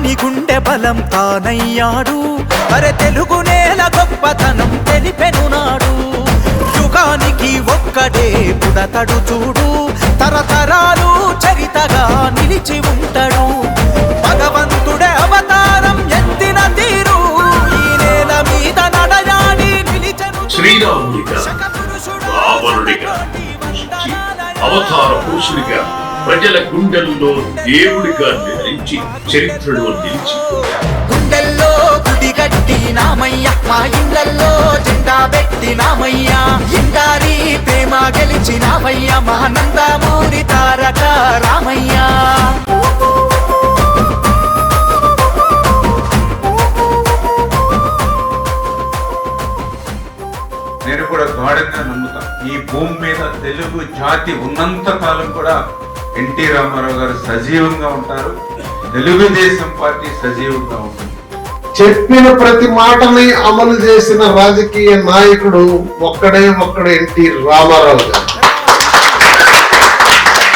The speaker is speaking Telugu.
యుగాని గుండె బలం తానయ్యాడు అరే తెలుగు నేల గొప్పతనం తెలిపెను నాడు యుగానికి ఒక్కడే పుడతడు చూడు తరతరాలు చరితగా నిలిచి ఉంటాడు భగవంతుడే అవతారం ఎత్తిన తీరు ఈ నేల మీద నడయాడి నిలిచెను శ్రీరాముడిగా రావణుడిగా అవతార పురుషుడిగా ప్రజల గుండెల్లో దేవుడిగా నిలిచి చరిత్రలో నిలిచి గుండెల్లో గుడి కట్టి నామయ్య మా ఇళ్లల్లో జెండా పెట్టి నామయ్య ఇంగారి ప్రేమ గెలిచినామయ్య మహానందమూరి తారక రామయ్య నేను కూడా గాఢంగా నమ్ముతా ఈ భూమి మీద తెలుగు జాతి ఉన్నంత కాలం కూడా ఎన్టీ రామారావు గారు సజీవంగా ఉంటారు, తెలుగుదేశం పార్టీ సజీవంగా ఉంటుంది. చెప్పిన ప్రతి మాటని అమలు చేసిన రాజకీయ నాయకుడు ఒక్కడే ఎన్టీ రామారావు గారు.